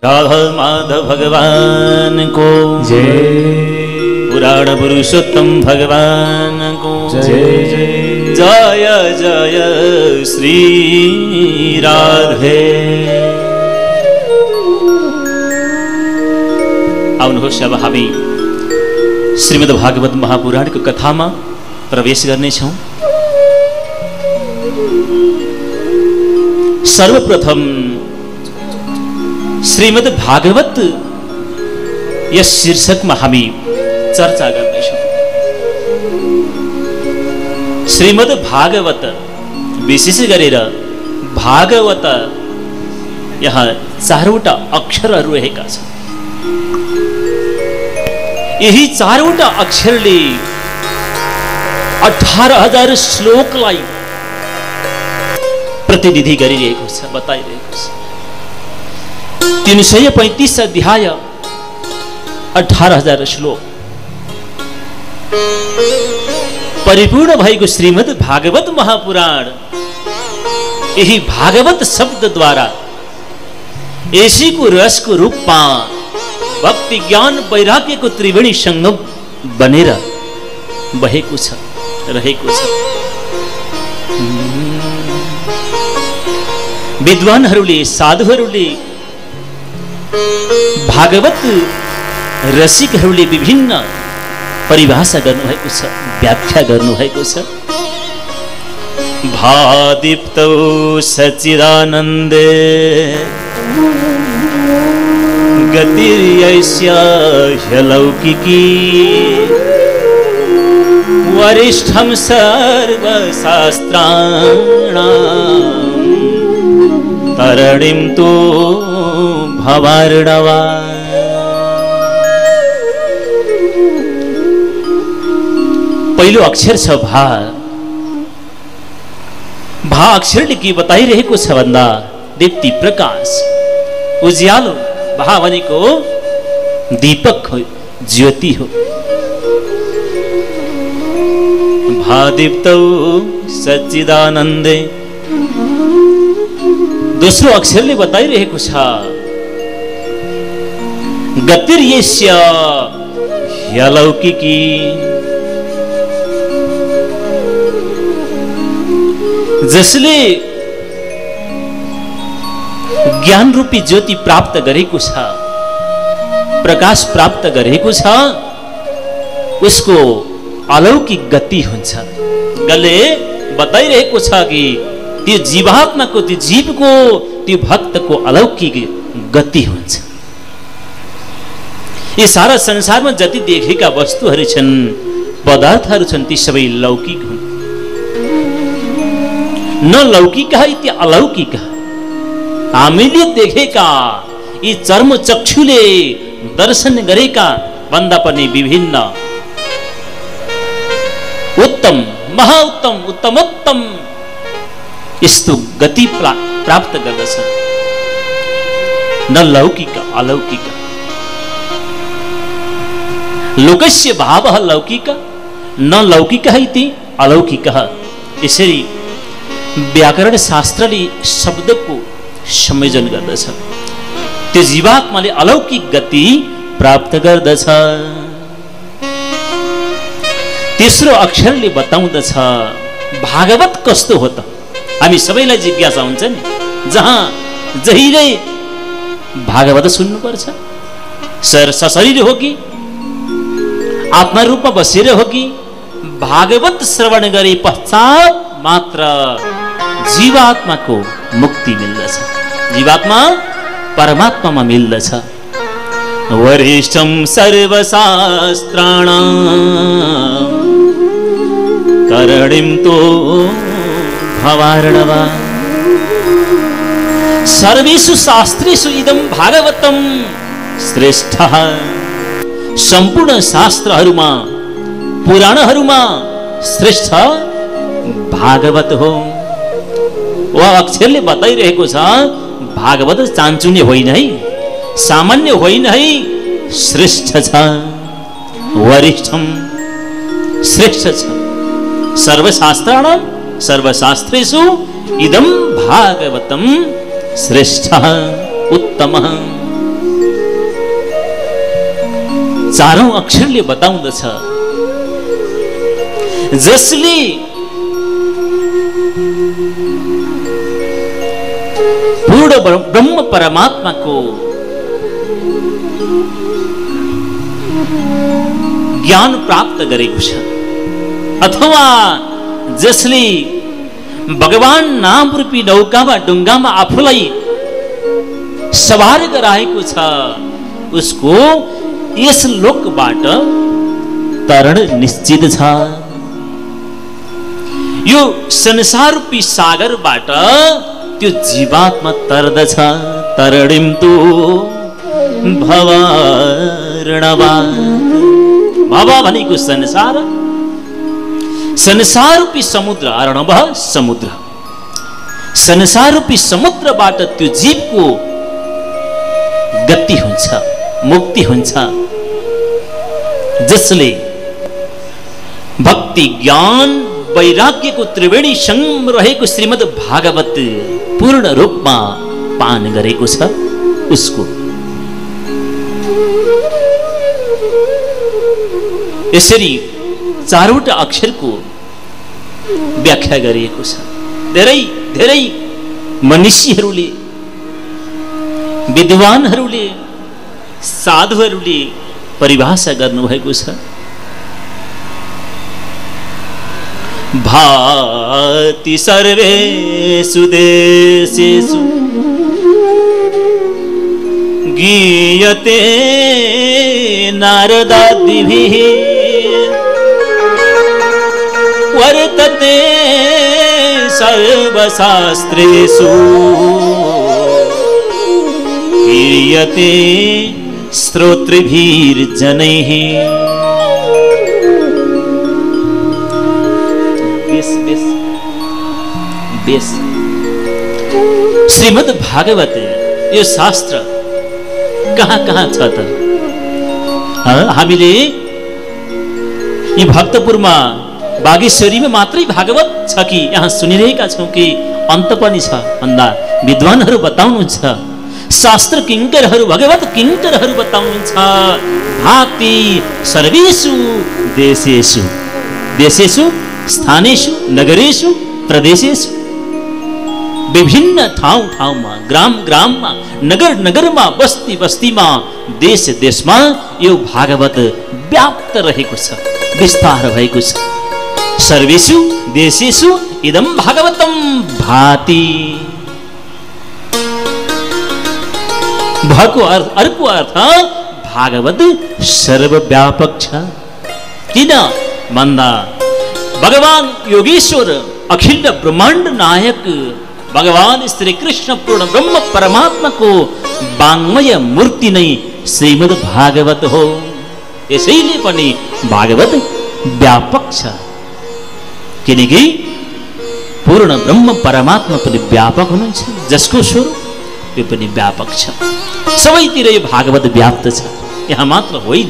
राधा माधव भगवान को जय। पुराण पुरुषोत्तम भगवान को जय जय। जय जय श्री राधे। आउनुहोस् अब हामी श्रीमद् भागवत महापुराणको कथामा प्रवेश गर्नेछौँ। सर्वप्रथम श्रीमद् भागवत यस शीर्षकमा हामी चर्चा गर्नेछौँ। श्रीमद् भागवत विशेष गरेर भागवत यहाँ चारवटा अक्षरहरू रहेका छन्। यही चारवटा अक्षरले 18,000 श्लोकलाई प्रतिनिधि गरिरहेको छ, बताइरहेको छ। 335 अध्याय 18,000 श्लोक परिपूर्ण भएको श्रीमद् भागवत महापुराण यही भागवत शब्दद्वारा यसैको रसको रूपमा भक्ति ज्ञान वैराग्यको त्रिवेणी संगम बनेर बहेको छ, रहेको छ। विद्वानहरूले साधुहरूले भागवत रसिकहरूले विभिन्न परिभाषा गर्नुभएको छ, व्याख्या गर्नुभएको छ। भादीप्तौ सच्चिदानन्दे गतिर्यस्य ह्यलौकिकी वरिष्ठं सर्वशास्त्राणां तरणिं तु भवार्णवा। पहिलो अक्षर छ भा। भा अक्षरले के बताइरहेको छ भन्दा दीप्ति प्रकाश उज्यालो। भा भनेको दीपक हो, ज्योति हो। भा दीप्तौ सच्चिदानन्दे। दोस्रो अक्षरले बताइरहेको छ गतिर्यस्य ह्यलौकिकी। जसले ज्ञान रूपी ज्योति प्राप्त गरेको छ, प्रकाश प्राप्त गरेको छ, उसको अलौकिक गति हुन्छ। गले बताइरहेको छ कि त्यो जीवात्माको, त्यो जीवको, त्यो भक्तको अलौकिक गति हुन्छ। यी सारा संसारमा जति देखेका वस्तुहरू छन्, पदार्थहरू छन्, ती सबै लौकिक हुन्। न लौकिक इति अलौकिक। हामीले देखेका यी चर्म चक्षुले दर्शन गरेका भन्दा पनि विभिन्न उत्तम, महाउत्तम, उत्तमोत्तम यस्तो गति प्राप्त गर्दछ। न लौकिक अलौकिक। लोकस्य भावः लौकिक न लौकिक इति अलौकिक। यसरी व्याकरण शास्त्रले शब्दको संयोजन गर्दछ। त्यो जीवात्माले अलौकिक गति प्राप्त गर्दछ। तेस्रो अक्षरले बताउँदछ भागवत कस्तो हो त। हामी सबैलाई जिज्ञासा हुन्छ नि, जहाँ जहिले भागवत सुन्नुपर्छ। सशरीर हो कि आत्मा रूपमा बसेर हो कि भागवत श्रवण गरे पश्चात मात्र जीवात्माको मुक्ति मिल्दछ, जीवात्मा परमात्मामा मिल्दछ। वरिष्ठं सर्वशास्त्राणां तरणिं तु भवार्णवा। सर्वेषु शास्त्रेषु इदं भागवतं श्रेष्ठः। सम्पूर्ण शास्त्रहरूमा, पुराणहरूमा श्रेष्ठ भागवत हो। वह अक्षरले बताइरहेको छ भागवत चान्चुने होइन है, सामान्य होइन है, श्रेष्ठ छ। वरिष्ठम श्रेष्ठ छ। सर्वशास्त्राणां सर्वशास्त्रेषु इदं भागवतं श्रेष्ठः उत्तमः। चारौं अक्षरले बताउँदछ, जसले पूर्ण ब्रह्म परमात्माको ज्ञान प्राप्त गरेको छ, अथवा जसले भगवान नाम रूपी नौकामा डुङ्गामा आफूलाई सवार गराएको छ, उसको यस लोकबाट तरण निश्चित छ। यो संसार रूपी सागरबाट त्यो जीवात्मा तर्दछ। तरणिम तु भवरणवा, भव भनेको संसार, संसार रूपी समुद्र, अर्णव समुद्र, संसार रूपी समुद्रबाट त्यो जीवको गति हुन्छ, मुक्ति हुन्छ, जसले भक्ति ज्ञान वैराग्यको त्रिवेणी संगम रहेको श्रीमद् भागवत पूर्ण रूपमा पान गरेको छ उसको। यसरी चारवटा अक्षरको व्याख्या गरिएको छ। धेरै धेरै मनीषीहरूले, विद्वानहरूले, साधुहरूले परिभाषा गर्नुभएको छ। भाति सर्वेषु देशेषु गीयते नारदादिभिः वर्तते सर्वशास्त्रेषु कीर्यते श्रोतृभिर्जनैः। श्रीमद् भागवत यो शास्त्र कहाँ कहाँ छ त? हामीले यी भक्तपुरमा बागेश्वरीमा मात्रै भागवत छ कि यहाँ सुनिरहेका छौँ कि अन्त पनि छ भन्दा विद्वानहरू बताउनुहुन्छ। शास्त्र किङ्करहरू, भगवत किङ्करहरू बताउनुहुन्छ। भाति सर्वेषु देशेषु, देशेषु स्थानेषु नगरेषु प्रदेशेषु, विभिन्न ठाउँ ठाउँमा, ग्राम ग्राममा, नगर नगरमा, बस्ती बस्तीमा, देश देशमा यो भागवत व्याप्त रहेको छ, विस्तार भएको छ। सर्वेषु देशेषु इदं भागवतं भाति। भएको अर्को अर्थ भागवत सर्वव्यापक छ। किन भन्दा भगवान योगेश्वर अखिल ब्रह्माण्ड नायक भगवान श्री कृष्ण पूर्ण ब्रह्म परमात्मा को वाङ्मय मूर्ति नै श्रीमद् भागवत हो। यसैले पनि भागवत व्यापक छ, किनकि पूर्ण ब्रह्म परमात्मा पनि व्यापक हुनुहुन्छ, जसको स्वरूप त्यो पनि व्यापक छ। सबैतिर यो भागवत व्याप्त छ। यहाँ मात्र होइन,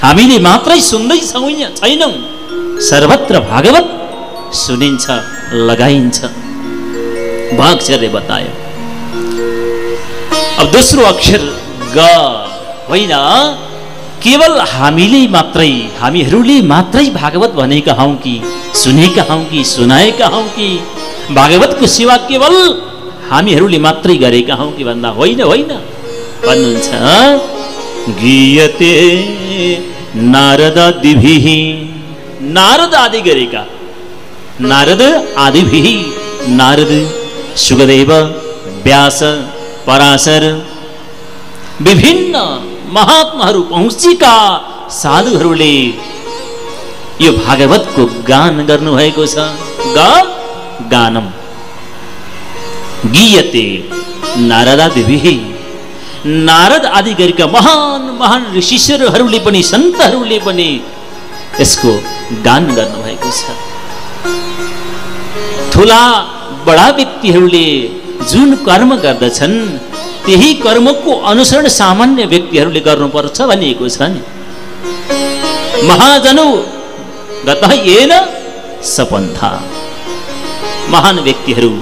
हामीले मात्रै सुन्दै छैनौँ, सर्वत्र भागवत सुनिन्छ, लगाइन्छ। भागचर्य बतायो। अब दोस्रो अक्षर ग होइन, केवल हामीहरूले मात्रै भागवत भनेका हौं कि, सुनेका हौं कि, सुनाएका हौं कि, भागवतको सेवा केवल हामीहरूले मात्रै गरेका हौं कि भन्दा होइन, होइन भन्नुहुन्छ। गीयते नारदादिभिः, नारद आदि गरेका, नारद आदिभिः, नारद, सुखदेव, व्यास, पराशर, विभिन्न महात्माहरू पहुँचेका साधुहरूले यो भागवतको गान गर्नुभएको छ। गानम गीयते नारदादिभिः, नारद आदि गरेका महान महान ऋषिश्वरहरूले पनि, सन्तहरूले पनि यसको गान गर्नुभएको छ। ठुला बडा व्यक्तिहरूले जुन कर्म गर्दछन् त्यही कर्मको अनुसरण सामान्य व्यक्तिहरूले गर्नुपर्छ भनिएको छ नि। महाजनो गतः येन सपन्था, महान व्यक्तिहरू,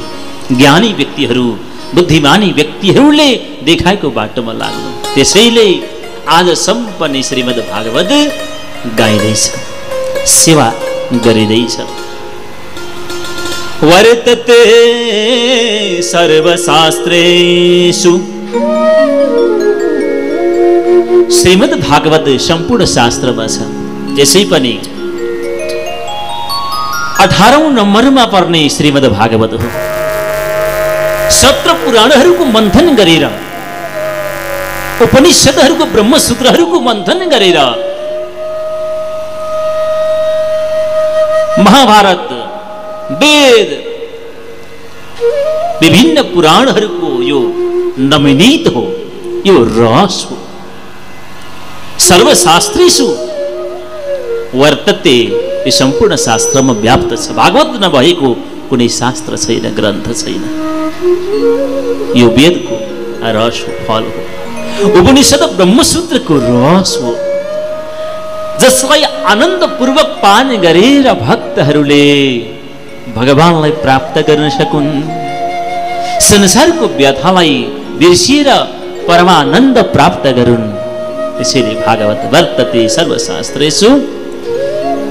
ज्ञानी व्यक्तिहरू, बुद्धिमानी व्यक्तिहरूले देखाएको बाटोमा लाग्नु। त्यसैले आजसम्म पनि श्रीमद् भागवत गाइँदैछ, सेवा गरिँदैछ। वर्तते सर्वशास्त्रेषु, श्रीमद् भागवत सम्पूर्ण शास्त्रमा छ। त्यसै पनि 18औं नम्बरमा पर्ने श्रीमद् भागवत हो। 17 पुराणहरूको मन्थन गरेर, उपनिषदहरूको ब्रह्मसूत्रहरूको मन्थन गरेर महाभारत, वेद, विभिन्न पुराणहरूको यो नमिनित हो, यो रस हो। सर्वशास्त्रेषु वर्तते, यो सम्पूर्ण शास्त्रमा व्याप्त छ। भागवत नभएको कुनै शास्त्र छैन, ग्रन्थ छैन। यो वेदको रस हो, फल हो। उपनिषद ब्रह्मसूत्रको रस हो, जसलाई आनन्दपूर्वक पान गरेर भक्तहरूले भगवानलाई प्राप्त गर्न सकुन्, संसारको व्यथालाई बिर्सिएर परमानन्द प्राप्त गरून्। त्यसैले भागवत वर्तते सर्वशास्त्रेषु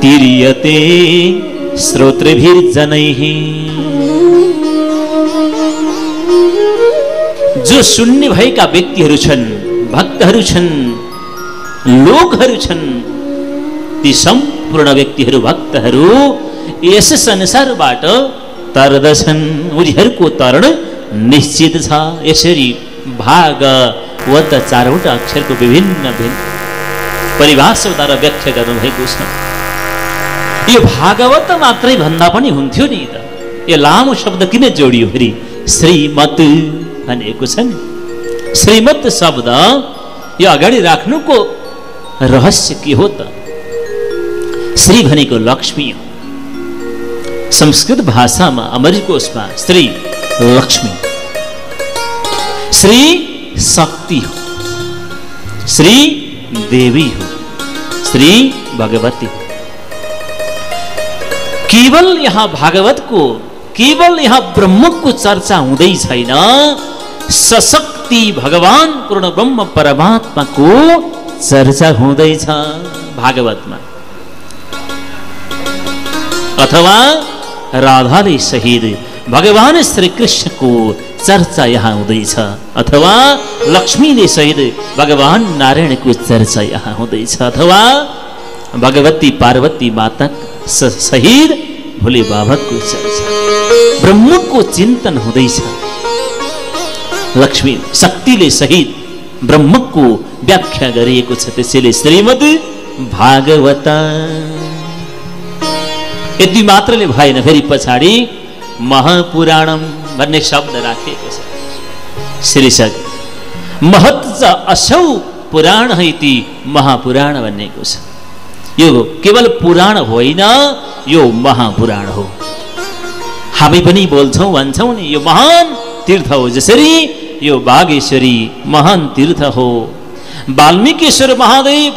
तीर्यते श्रोतृभिर्जनैः। जो सुन्ने भएका व्यक्तिहरू छन्, भक्तहरू छन्, लोकहरू छन्, ती सम्पूर्ण व्यक्तिहरू, भक्तहरू यस संसारबाट तर्दछन्। उनीहरूको तरण निश्चित छ। यसरी भागवत 4वटा अक्षरको विभिन्न परिभाषाद्वारा व्याख्या गर्नुभएको छ। यो भागवत मात्रै भन्दा पनि हुन्थ्यो नि त, यो लामो शब्द किन जोडियो फेरि? श्रीमत् भनेको छ नि। श्रीमत् शब्द यो अगाडि राख्नुको रहस्य के हो त? श्री भनेको लक्ष्मी हो। संस्कृत भाषामा अमरकोशमा श्री लक्ष्मी, श्री शक्ति हो, श्री देवी हो, श्री भगवती हो। केवल यहाँ भागवतको, केवल यहाँ ब्रह्मको चर्चा हुँदै छैन, सशक्ति भगवान पूर्ण ब्रह्म परमात्माको चर्चा हुँदैछ भागवतमा। अथवा राधाले सहित भगवान श्री कृष्णको चर्चा यहाँ हुँदैछ, अथवा लक्ष्मीले सहित भगवान नारायणको चर्चा यहाँ हुँदैछ, अथवा भगवती पार्वती माता सहित भोले बाबाको चर्चा, ब्रह्मको चिन्तन हुँदैछ। लक्ष्मी शक्तिले सहित ब्रह्मको व्याख्या गरिएको छ। त्यसैले श्रीमद् भागवत। यति मात्रले भएन, फेरि पछाडि महापुराणम भन्ने शब्द राखिएको छ। शीर्षक महत् च असौ पुराण इति महापुराण भनिएको छ। यो केवल पुराण होइन, यो महापुराण हो। हामी पनि बोल्छौँ, भन्छौँ नि यो महान तीर्थ हो। जसरी यो बागेश्वरी महान तीर्थ हो, वाल्मीकिश्वर महादेव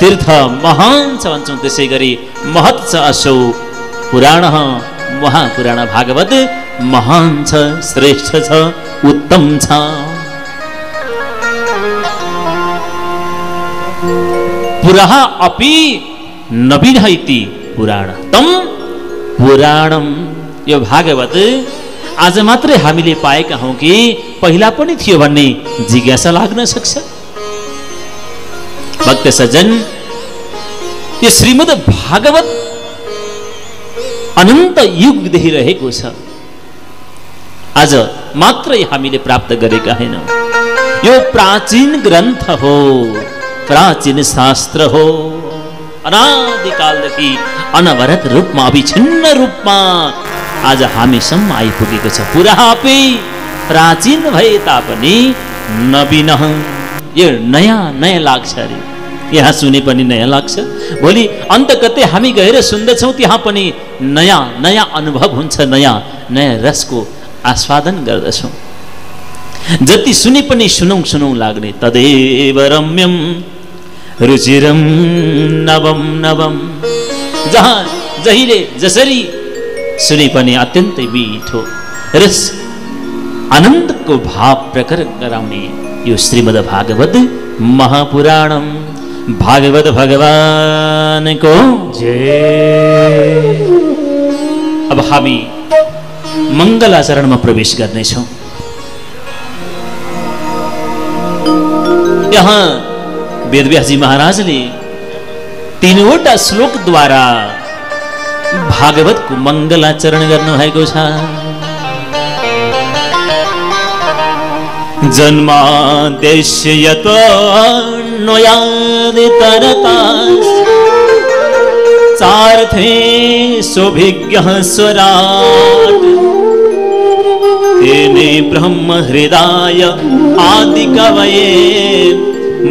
तीर्थ महान छ भन्छौँ, त्यसै गरी महत् च असौ पुराण महापुराण भागवत महान छ, श्रेष्ठ छ, उत्तम छ। पुरः अपि नवीन इति पुराण तम पुराणम। यो भागवत आज मात्रै हामीले पाएका हौं कि पहिला पनि थियो भन्ने जिज्ञासा लाग्न सक्छ। भक्त सज्जन, यो श्रीमद् भागवत अनन्त युगदेखि रहेको छ। आज मात्रै हामीले प्राप्त गरेका हैनौं। यो प्राचीन ग्रन्थ हो, प्राचीन शास्त्र हो। अनादिकालदेखि अनवरत रूपमा, अविछिन्न रूपमा आज हामीसम्म आइपुगेको छ। पुरापि प्राचीन भए तापनि नवीन, यो नयाँ नयाँ लाग्छ अरे। यहाँ सुने पनि नयाँ लाग्छ, भोलि अन्त कतै हामी गएर सुन्दछौँ त्यहाँ पनि नयाँ नयाँ अनुभव हुन्छ, नयाँ नयाँ रसको आस्वादन गर्दछौँ। जति सुने पनि सुनौँ सुनौँ लाग्ने। तदेव रम्यम रुचिरम नवम नवम। जहाँ जहिले जसरी सुने पनि अत्यन्तै मिठो रस, आनन्दको भाव प्रकट गराउने यो श्रीमद् भागवत महापुराणम भागवत भगवानको जय। अब हामी मङ्गलाचरणमा प्रवेश गर्नेछौँ। यहाँ वेदव्यासजी महाराजले 3वटा श्लोकद्वारा भागवतको मङ्गलाचरण गर्नुभएको छ। जन्माद्यस्य यतोऽन्वयादितरतास् चार्थे सोऽभिज्ञः स्वराट् तेने ब्रह्म हृदाय आदिकवये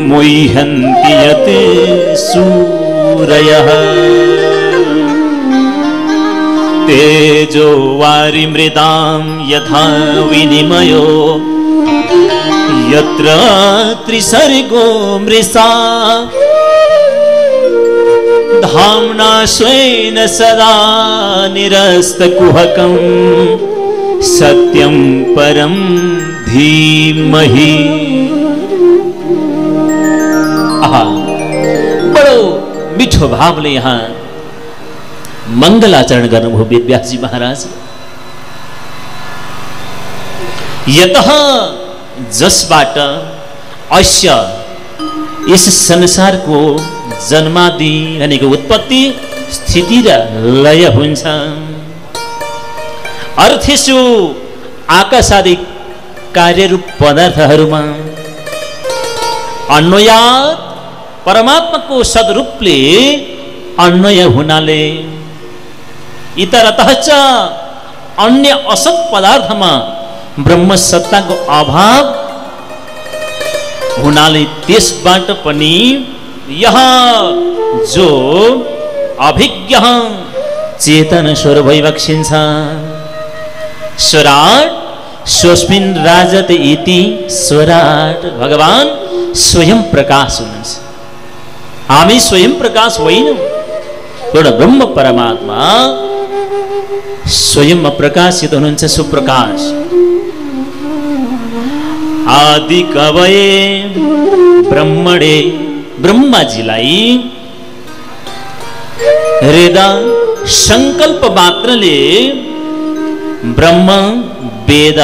मुह्यन्ति यत् सूरयः तेजो वारिमृदां यथा विनिमयो यत्र त्रिसर्गो मृषा धाम्ना स्वेन सदा निरस्तकुहकं सत्यं परं धीमहि। बडो मिठो भावले यहाँ मङ्गलाचरण गर्नुभयो वेदव्यासजी महाराज। यतः जसबाट अस्य यस संसारको जन्मादि भनेको उत्पत्ति स्थिति र लय हुन्छ। अर्थेषु आकाशादि कार्यरूप पदार्थहरूमा अन्वयात् परमात्माको सद्रूपले अन्वय हुनाले इतरतः च अन्य असत् पदार्थमा ब्रह्म सत्ताको अभाव हुनाले त्यसबाट पनि यहाँ जो अभिज्ञ चेतन स्वर भइबक्सिन्छ। स्वराट स्वस्मिन् राजते इति स्वराट भगवान स्वयं प्रकाश हुनुहुन्छ। हामी स्वयं प्रकाश होइनौँ, एउटा ब्रह्म परमात्मा स्वयं प्रकाशित हुनुहुन्छ, सुप्रकाश। आदि कवये ब्रह्मणे ब्रह्माजीलाई हृदय संकल्प मात्रले ब्रह्म वेद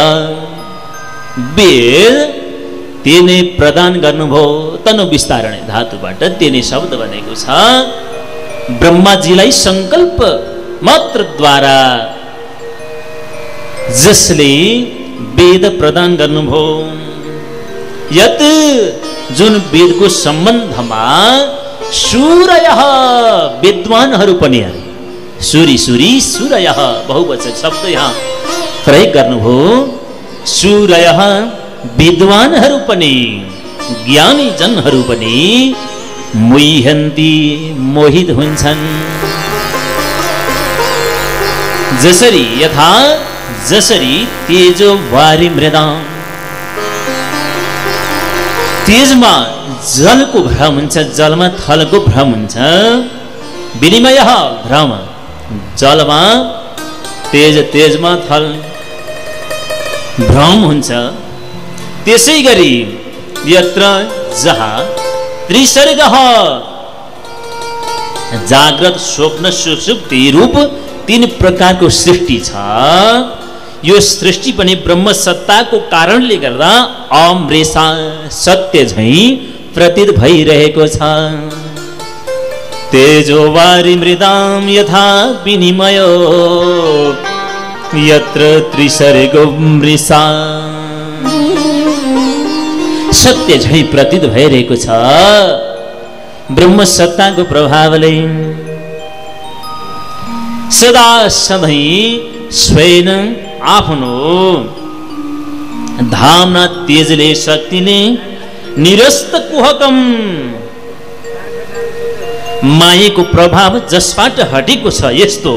तिनै प्रदान गर्नुभयो। तनु विस्तारण धातुबाट तिनै शब्द बनेको छ। ब्रह्माजीलाई संकल्प मात्रद्वारा जसले वेद प्रदान गर्नुभयो, यत जुन वेदको सम्बन्धमा सूरयः विद्वानहरू पनि सूरी सूरी सूरयः बहुवचन शब्द यहाँ प्रयोग गर्नुभयो। सूरयः विद्वानहरू पनि ज्ञानी जनहरू पनि मुह्यन्ति मोहित हुन्छन्। जसरी यथा जसरी तेजो वारि मृदां तेजमा जलको भ्रम हुन्छ, जलमा थलको भ्रम हुन्छ। विनिमय भ्रम जलमा तेज, तेजमा थल भ्रम हुन्छ। त्यसै गरी यत्र जहाँ त्रिसर्ग जाग्रत स्वप्न सुषुप्ति रूप 3 प्रकारको सृष्टि छ। यो सृष्टि पनि ब्रह्म सत्ताको कारणले गर्दा अमृषा सत्य झैं प्रतीत भइरहेको छ। तेजो वारि मृदां यथा विनिमयो यत्र त्रिसर्गो मृषा सत्य झैं प्रतीत भइरहेको छ। ब्रह्म सत्ताको प्रभावले सदा सधैँ स्वयं आफ्नो धामना तेजले शक्तिले निरस्त कुहकम मायाको प्रभाव जसबाट हटेको छ। यस्तो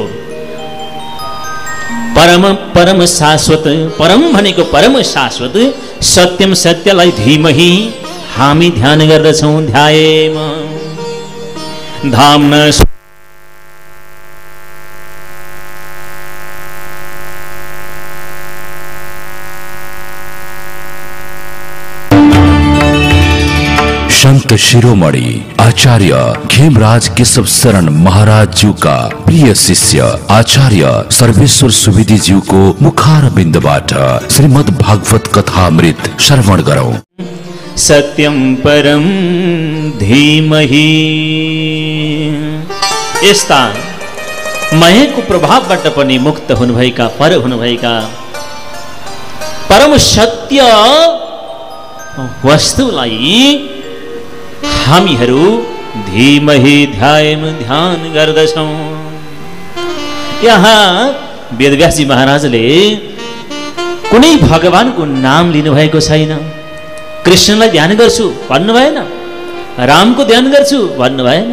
परम शाश्वत, परम भनेको परम शाश्वत सत्यम सत्यलाई धीमहि हामी ध्यान गर्दछौँ। ध्यायेम धामना संत शिरोमणि आचार्य खेमराज केशव शरण महाराज जी का प्रिय शिष्य आचार्य सर्वेश्वर सुवेदी जी को मुखार बिन्दबाट श्रीमद् भागवत कथामृत श्रवण गरौं। सत्यम परम धीमहि। यस्ता मायाको प्रभावबाट पनि मुक्त हुनुभएका पर हुनुभएका परम सत्य वस्तुलाई हामीहरू धीमहि ध्यान गर्दछौं। यहाँ वेदव्यासजी महाराजले कुनै भगवानको नाम लिनुभएको छैन। कृष्णलाई ध्यान गर्छु भन्नु भएन, रामको ध्यान गर्छु भन्नु भएन,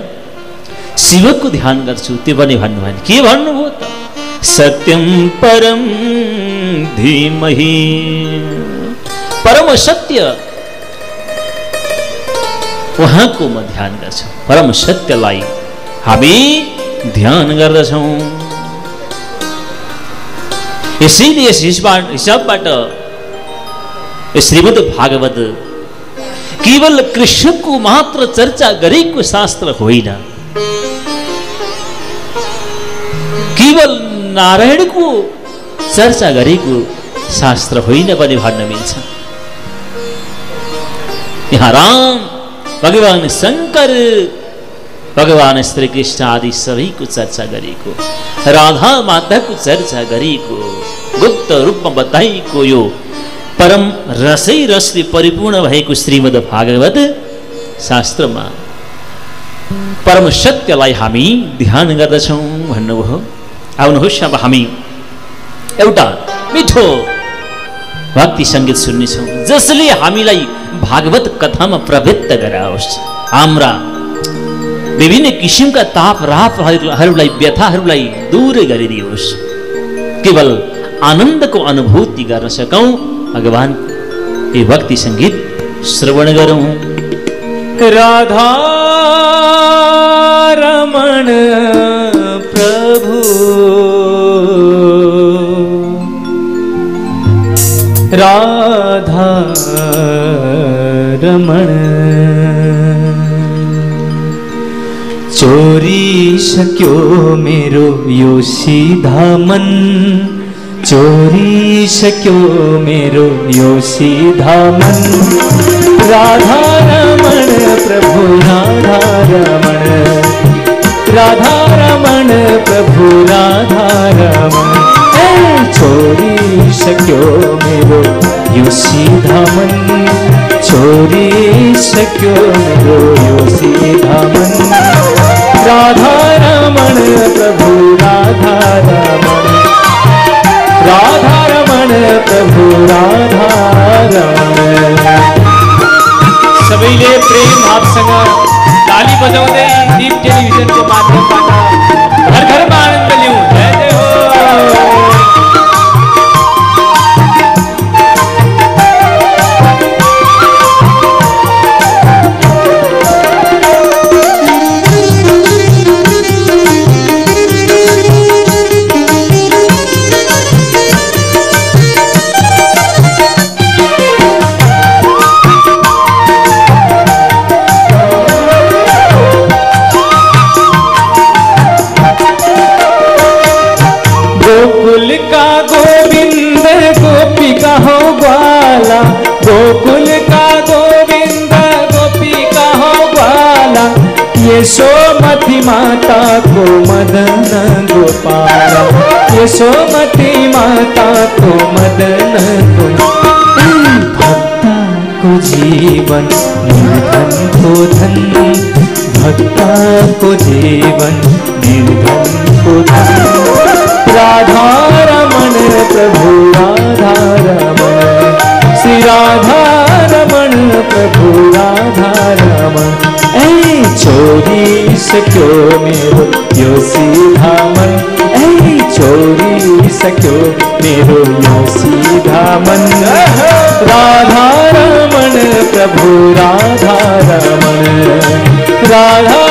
शिवको ध्यान गर्छु त्यो पनि भन्नु भएन। के भन्नुभयो त? सत्यम परम धीमहि। परम सत्य उहाँको म ध्यान गर्छु, परम सत्यलाई हामी ध्यान गर्दछौं। यसैले यस हिसाबबाट श्रीमद् भागवत केवल कृष्णको मात्र चर्चा गरेको शास्त्र होइन, केवल नारायणको चर्चा गरेको शास्त्र होइन पनि भन्न मिल्छ। यहाँ राम, भगवान शंकर, भगवान श्री कृष्ण आदि सबैको चर्चा गरेको, राधा माताको चर्चा गरेको, गुप्त रूपमा बताइएको यो परम रसै रसले परिपूर्ण भएको श्रीमद् भागवत शास्त्रमा परम सत्यलाई हामी ध्यान गर्दछौं भन्नुभयो। आउनुहोस् अब हामी एउटा मिठो भक्ति संगीत सुन्नेछौं जसले हामीलाई भागवत कथामा प्रवृत्त गराओस्, हाम्रा विभिन्न किसिमका ताप रापहरूलाई व्यथाहरूलाई दूर गरिदियोस्, केवल आनन्दको अनुभूति गर्न सकौं। भगवान ये भक्ति संगीत श्रवण गरौं। राधा रमण प्रभु, राधा रमण, चोरी सक्यो मेरो यो सीधा मन, चोरी सक्यो मेरो यो सीधा मन। राधा रमण प्रभु, राधा रमण, राधा रमण प्रभु, राधा रमण, चोरी सक्यो मेरो यो सीधा मन, चोरी सक्यो मेरो यो सीधा मन। राधा रमण प्रभु, राधा रमण, राधा रमण प्रभु, राधा रमण। सबैले प्रेम भावसँग ताली बजाउँदै दीप टेलिभिजनको माध्यमबाट घर घरमा आनन्द लिउँ। जय जय हो। गोकुल का गोविंद गोपिका हो ग्वाला, गोकुल का गोविंद गोपिका हो ग्वाला, यशोमती माता को मदन गोपाला, यशोमती माता को मदन गोपाला। भक्ता को जीवन निर्धन को धन, भक्ता को जीवन निर्धन को धन। राधा रमण प्रभु, राधा रमण, श्री राधा रमण प्रभु, राधा रमण। चोरी सक्यो मेरो यो सीधा मन, चोरी सक्यो मेरो यो सीधा मन। राधा रमण प्रभु, राधा रमण, राधा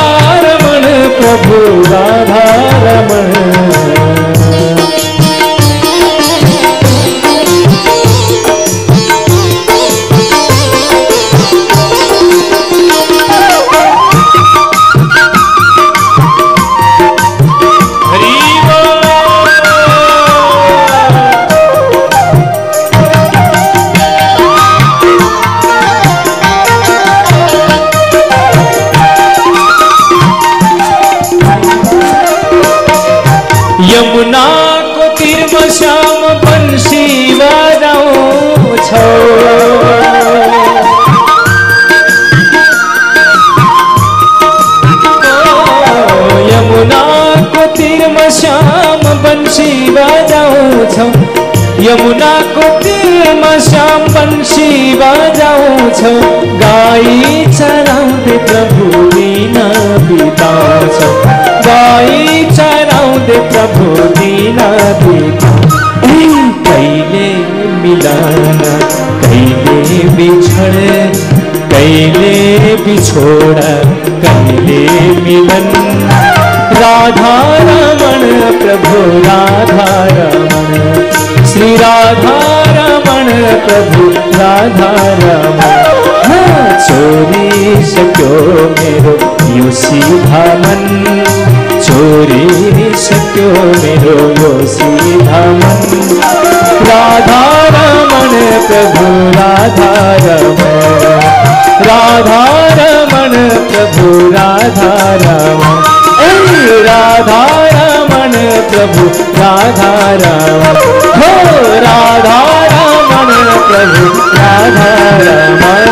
रमण प्रभु, राधा रमण। यमुनाको तीरमा श्याम बंशी बजाउँछ गाई चराउँदै प्रभु दिन बिताउँछ गाई चराउँदै प्रभु दिन बिताउँछ कहिले मिलन कहिले बिछोड कहिले बिछोड कहिले मिलन राधा रमण प्रभु राधा रमण श्री राधा रमण प्रभु राधा रमण चोरी सक्यो मेरो यो सीधा मन चोरी सक्यो मेरो यो सीधा मन राधा रमण प्रभु राधा रमण राधा रमण प्रभु राधा रमण राधा रमण प्रभु राधा रमण हो राधा रमण प्रभु राधा रमण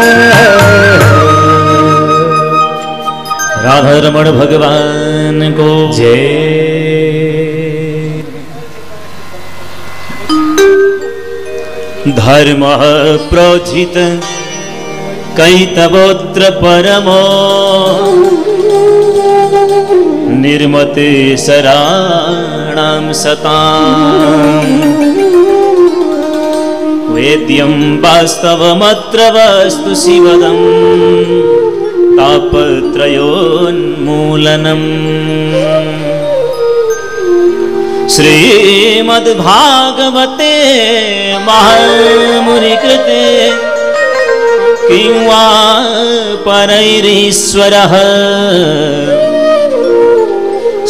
राधा रमण भगवान को जय। धर्म प्रोजित कैतवोत्र परमो निर्मते शराणां सताम् वेद्यं वास्तवमत्र वस्तु शिवदं तापत्रयोन्मूलनम् श्रीमद्भागवते महामुनिकृते किं वा परैरीश्वरः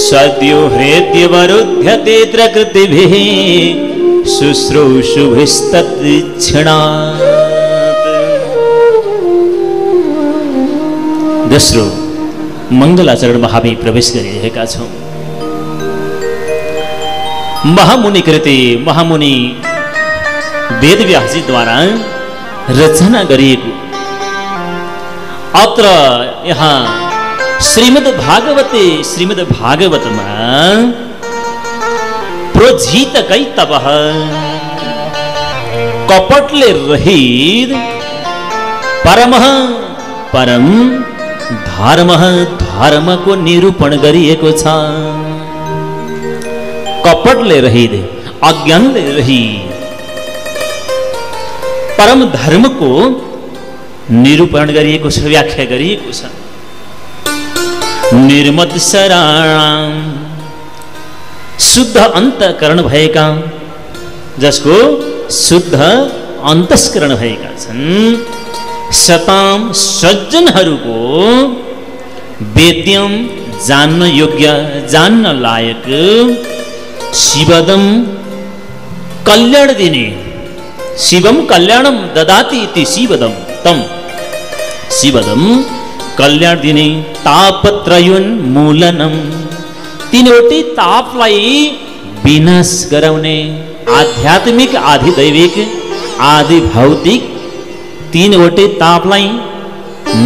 सद्यो हृद्यवरुध्यते प्रकृतिभिः शुश्रूषुभिस्तत्क्षणात्। दोस्रो मङ्गलाचरणमा हामी प्रवेश गरिरहेका छौँ। महामुनि कृते महामुनि वेदव्यासजीद्वारा रचना गरिएको अत्र यहाँ श्रीमद् भागवतमा प्रोजित कैतवः कपटले रहित परमः परम धर्मः धर्मको निरूपण गरिएको छ। कपटले रहित अज्ञानले रहित परम धर्मको निरूपण गरिएको छ, व्याख्या गरिएको छ। निर्मत शराणाम शुद्ध अन्तःकरण भएका, जसको शुद्ध अन्तस्करण भएका छन्, सताम सज्जनहरूको वेद्यम जान्न योग्य जान्न लायक शिवदम कल्याण दिने शिवम कल्याणम ददाति इति शिवदम तम शिवदम कल्याण दिने तापत्रयोन्मूलनम तीनवटै तापलाई विनाश गराउने आध्यात्मिक आदि दैविक आदि भौतिक तीनवटै तापलाई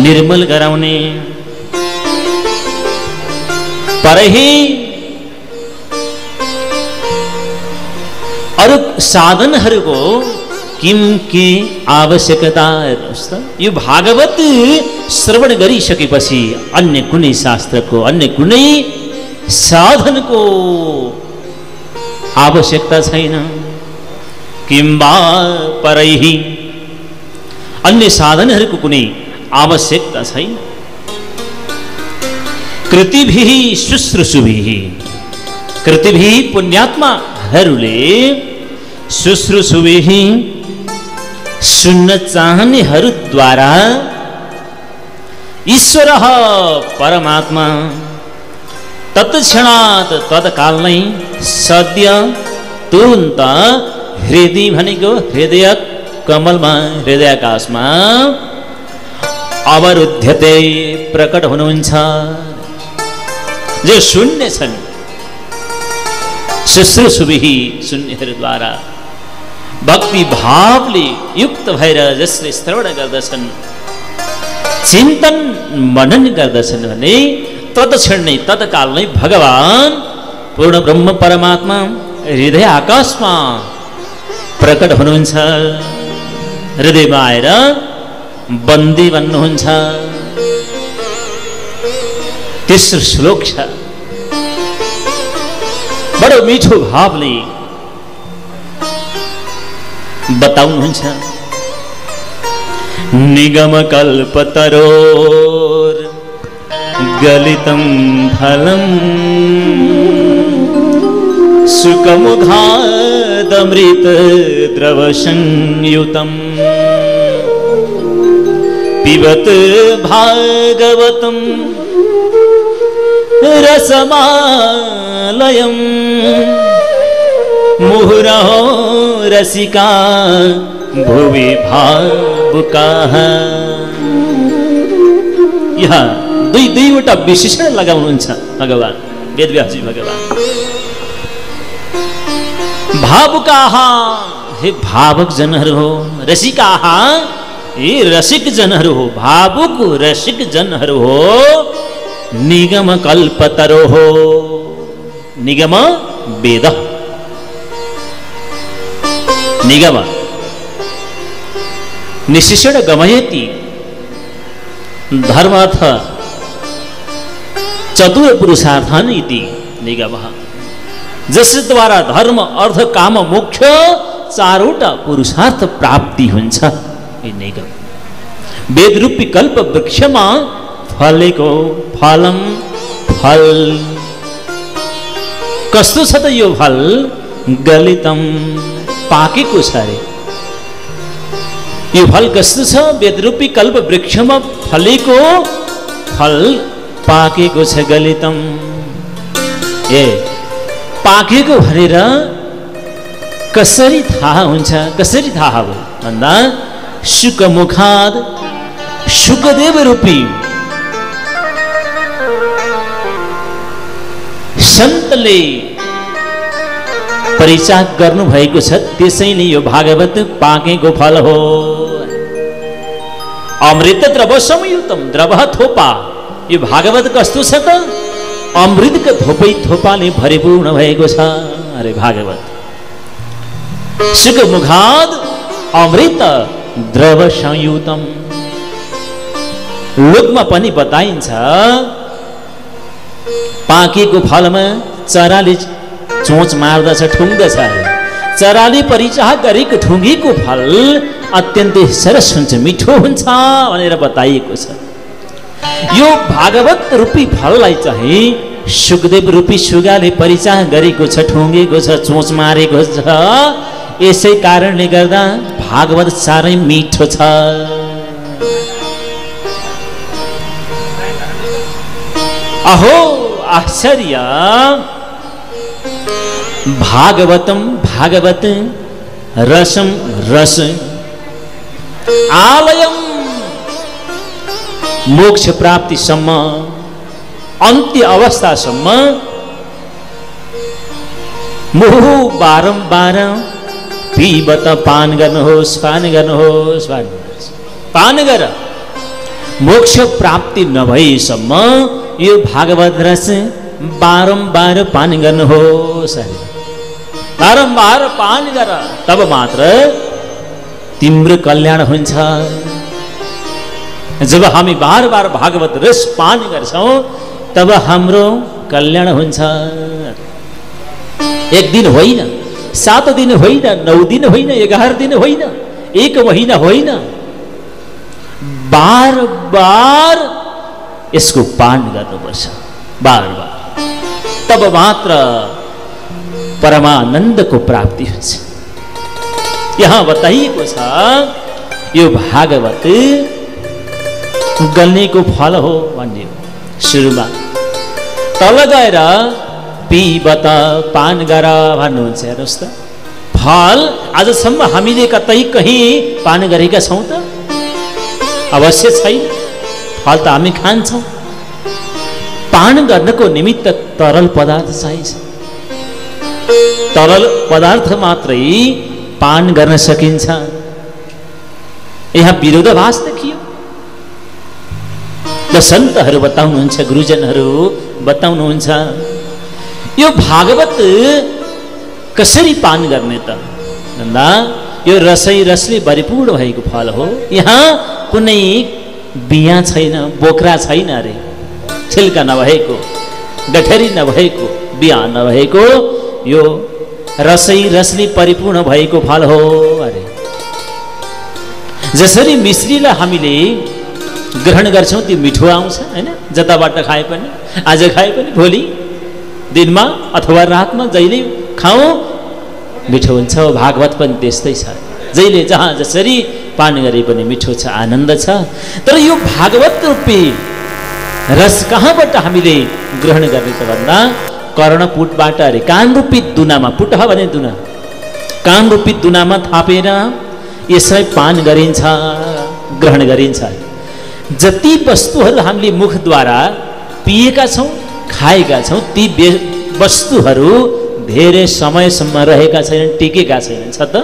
निर्मल गराउने परही अरु साधनहरूको किम के आवश्यकता। यो भागवत श्रवण गरिसकेपछि अन्य कुनै शास्त्रको अन्य कुनै साधनको आवश्यकता छैन। किम्बा परैहि अन्य साधनहरूको कुनै आवश्यकता छैन। कृतिभिः शुश्रूषुभिः कृतिभिः पुण्यात्माहरूले शुश्रूषुभिः सुन्न चाहनेहरूद्वारा ईश्वरः परमात्मा तत्क्षणात् तत्काल नै सद्य तुरन्त हृदय भनेको हृदय कमलमा हृदयाकाशमा अवरुध्यते प्रकट हुनुहुन्छ। जो शून्य छन् शुश्रूषुभिः शून्यहरूद्वारा भक्ति भावले युक्त भएर जसले श्रवण गर्दछन् चिन्तन मनन गर्दछन् भने तत्क्षण नै तत्काल नै भगवान पूर्ण ब्रह्म परमात्मा हृदय आकाशमा प्रकट हुनुहुन्छ, हृदयमा आएर बन्दी बन्नुहुन्छ। तेस्रो श्लोक छ, बडो मिठो भावले बताउनुहुन्छ। निगम कल्पतरोर गलितं फलम् सुखमुखादमृत द्रव संयुतम् पिबत भागवतं रसमालयम् मुहुरहो रसिका भुवि भावुकाः। यहाँ दुईवटा विशेषण लगाउनुहुन्छ भगवान वेदव्यासजी भगवान। भावुकाः हे भावुक जनहरू हो, रसिकाः हे रसिक जनहरू हो, भावुक रसिक जनहरू हो। निगम कल्पतरो हो, निगम वेद, निगम निशिषण गमयति धर्मार्थ चतुर पुरुषार्थान इति निगमः। जसद्वारा धर्म अर्थ काम मोक्ष चारवटा पुरुषार्थ प्राप्ति हुन्छ। यो निगम वेदरूपी कल्प वृक्षमा फलेको फलम फल कस्तो छ त यो फल? गलितम पाकेको छ रे। यो फल कस्तो छ? वेदरूपी कल्प वृक्षमा फलेको फल पाकेको छ। गलितम ए पाकेको भनेर कसरी थाहा हुन्छ? कसरी थाहा भयो भन्दा शुकमुखाद शुकदेव रूपी सन्तले परिचार गर्नु भएको छ, त्यसैले यो भागवत पाकेको फल हो। अमृत द्रव संयुतम, द्रव थोपा। यो भागवत कस्तो छ त? अमृतको थोपै थोपाले भरिपूर्ण भएको छ। अरे भागवत सुखमुखाद अमृत द्रव संयुतम। लोकमा पनि बताइन्छ पाकेको फलमा चराले चोच मार्दछ, ठुङ्दछ। चराले परिचाह गरेको ठुङ्गेको फल अत्यन्तै सरस हुन्छ, मिठो हुन्छ भनेर बताइएको छ। यो भागवत रूपी फललाई चाहिँ सुखदेव रूपी सुगाले परिचाह गरेको छ, ठुङ्गेको छ, चोच मारेको छ। यसै कारणले गर्दा भागवत साह्रै मिठो छ। अहो आश्चर्य! भागवतम भागवत रसम रस आलयम मोक्ष प्राप्तिसम्म अन्त्य अवस्थासम्म मुहु बारम्बार पिबत पान गर्नुहोस्, पान गर्नुहोस्, पान गर। मोक्ष प्राप्ति नभएसम्म यो भागवत रस बारम्बार पान गर्नुहोस्, बारम्बार पान गर, तब मात्र तिम्रो कल्याण हुन्छ। जब हामी बार बार भागवत रस पान गर्छौं तब हाम्रो कल्याण हुन्छ। एक दिन होइन, 7 दिन होइन, 9 दिन होइन, 11 दिन होइन, 1 महिना होइन, बार बार यसको पान गर्नुपर्छ, बार बार। तब मात्र परमानन्दको प्राप्ति हुन्छ। यहाँ बताइएको छ यो भागवत गल्नेको फल हो भन्ने सुरुमा। तल गएर पिबत पान गर भन्नुहुन्छ। हेर्नुहोस् त, फल आजसम्म हामीले कतै कहीँ पान गरेका छौँ त? अवश्य छैन। फल त हामी खान्छौँ। पान गर्नको निमित्त तरल पदार्थ चाहिन्छ। तरल पदार्थ मात्रै पान गर्न सकिन्छ। यहाँ विरोधाभास देखियो। र सन्तहरू बताउनुहुन्छ, गुरुजनहरू बताउनुहुन्छ यो भागवत कसरी पान गर्ने त भन्दा यो रसै रसले परिपूर्ण भएको फल हो। यहाँ कुनै बिया छैन, बोक्रा छैन अरे, छिल्का नभएको, गठरी नभएको, बिया नभएको, यो रसै रसले परिपूर्ण भएको फल हो अरे। जसरी मिश्रीलाई हामीले ग्रहण गर्छौँ त्यो मिठो आउँछ हैन, जताबाट खाए पनि, आज खाए पनि भोलि दिनमा अथवा रातमा जहिले खाऊ मिठो हुन्छ। भागवत पनि त्यस्तै छ, जहिले जहाँ जसरी पान गरे पनि मिठो छ, आनन्द छ। तर यो भागवत रूपी रस कहाँबाट हामीले ग्रहण गर्ने त भन्दा कर्णपुटबाट अरे, कान रूपी दुनामा, पुट भने दुना, कान रूपी दुनामा थापेर यसलाई पान गरिन्छ, ग्रहण गरिन्छ। जति वस्तुहरू हामीले मुखद्वारा पिएका छौँ, खाएका छौँ, ती वस्तुहरू धेरै समयसम्म रहेका छैनन्, टिकेका छैनन्। छ त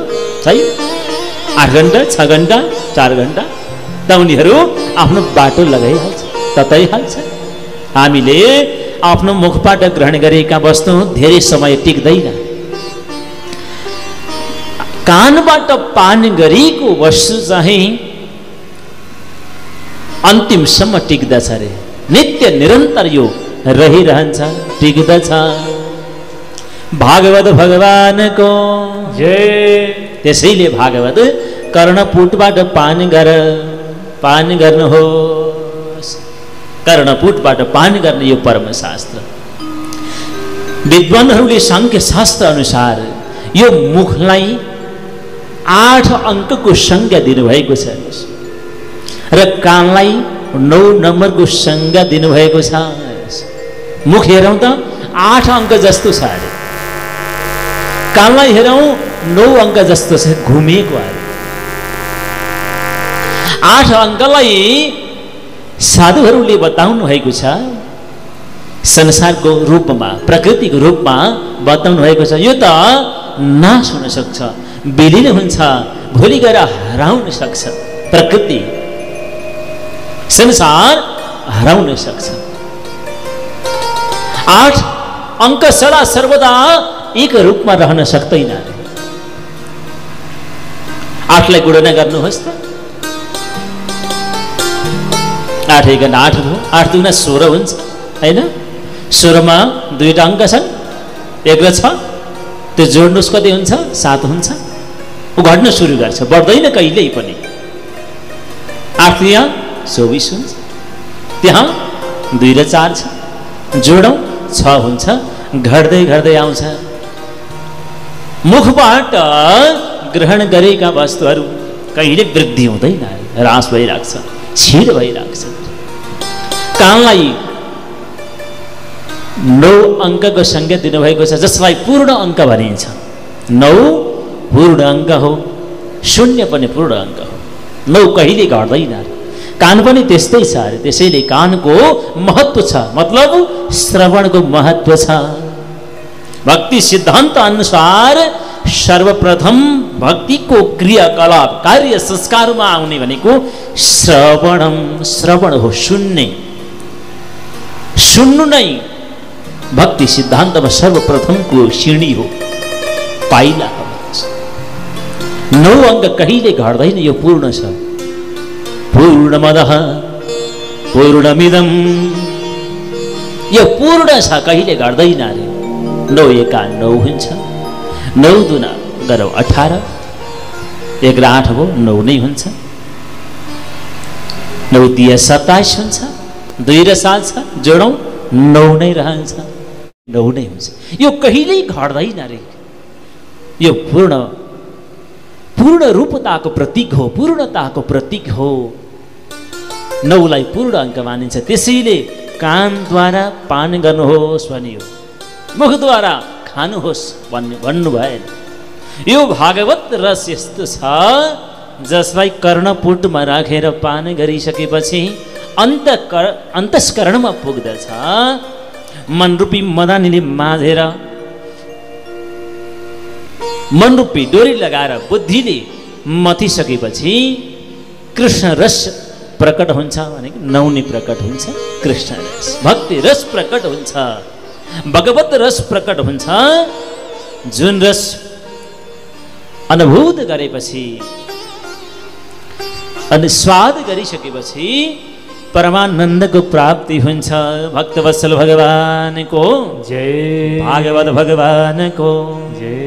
है, 8 घन्टा, 6 घन्टा, 4 घन्टा त उनीहरू आफ्नो बाटो लगाइहाल्छ, तताइहाल्छ। हामीले आफ्नो मुखबाट ग्रहण गरेका वस्तु धेरै समय टिक्दैन। कानबाट पान गरेको वस्तु चाहिँ अन्तिमसम्म टिक्दछ अरे, नित्य निरन्तर यो रहिरहन्छ, टिक्दछ। भागवत भगवानको जय। त्यसैले भागवत कर्णपुटबाट पान गर्नुहोस्, कर्णपुटबाट पान गर्ने यो परम शास्त्र। विद्वानहरूले सांख्य शास्त्र अनुसार यो मुखलाई 8 अङ्कको संज्ञा दिनुभएको छ र कानलाई 9 नम्बरको संज्ञा दिनुभएको छ। मुख हेरौँ त 8 अङ्क जस्तो छ अरे, कानलाई हेरौँ 9 अङ्क जस्तो छ, घुमेको अरे। 8 अङ्कलाई साधुहरूले बताउनु भएको छ, संसारको रूपमा, प्रकृतिको रूपमा बताउनु भएको छ। यो त नाश हुन सक्छ, विलीन हुन्छ, भोलि गएर हराउन सक्छ, प्रकृति संसार हराउन सक्छ। 8 अङ्क सदा सर्वदा एक रूपमा रहन सक्दैन। 8लाई गुणन गर्नुहोस् त, 8 × 8 हो, 8 × 16 हुन्छ हैन। 16मा 2टा अङ्क छन्, 1 र 6, त्यो जोड्नुहोस् कति हुन्छ? 7 हुन्छ। ऊ घट्न सुरु गर्छ, बढ्दैन कहिल्यै पनि। 8 यहाँ 24 हुन्छ, त्यहाँ 2 र 4 छ, जोडौँ 6 हुन्छ, घट्दै घट्दै आउँछ। मुखबाट ग्रहण गरेका वस्तुहरू कहिले वृद्धि हुँदैन, ह्रास भइराख्छ, क्षीण भइराख्छ। कानलाई 9 अङ्कको संज्ञा दिनुभएको छ, जसलाई पूर्ण अङ्क भनिन्छ। 9 पूर्ण अङ्क हो, 0 पनि पूर्ण अङ्क हो, 9 कहिले घट्दैन। कान पनि त्यस्तै छ अरे। त्यसैले कानको महत्त्व छ, मतलब श्रवणको महत्त्व छ। भक्ति सिद्धान्त अनुसार सर्वप्रथम भक्तिको क्रियाकलाप, कार्य संस्कारमा आउने भनेको श्रवण हो, सुन्नु नै भक्ति सिद्धान्तमा सर्वप्रथमको सिँढी हो, पाइला हो। 9 अङ्क कहिले घट्दैन, यो पूर्ण छ। पूर्णमदः पूर्णमिदं, यो पूर्ण छ, कहिले घट्दैन अरे। 9 एका 9 हुन्छ, 9 दुना गरौँ 18, 1 र 8 हो, 9 नै हुन्छ। 9 तिया 27 हुन्छ, 2 र 7 छ, जोडौँ 9 नै रहन्छ, 9 नै हुन्छ। यो कहिल्यै घट्दैन रे। यो पूर्ण रूपताको प्रतीक हो, पूर्णताको प्रतीक हो। 9लाई पूर्ण अङ्क मानिन्छ। त्यसैले कानद्वारा पान गर्नुहोस् भनियो, मुखद्वारा खानुहोस् भन्नु भएन। यो भागवत रस यस्तो छ, जसलाई कर्णपुटमा राखेर पान गरिसकेपछि अन्तस्करणमा पुग्दछ। मनरूपी मदानीले माझेर, मनरूपी डोरी लगाएर बुद्धिले मथिसकेपछि कृष्ण रस प्रकट हुन्छ भनेको 9 नै प्रकट हुन्छ। कृष्ण रस, भक्ति रस प्रकट हुन्छ, भगवत रस प्रकट हुन्छ। जुन रस अनुभूत गरेपछि अनि स्वाद गरिसकेपछि परमानन्दको प्राप्ति हुन्छ। भक्तवत्सल भगवानको जय, भागवत भगवानको जय।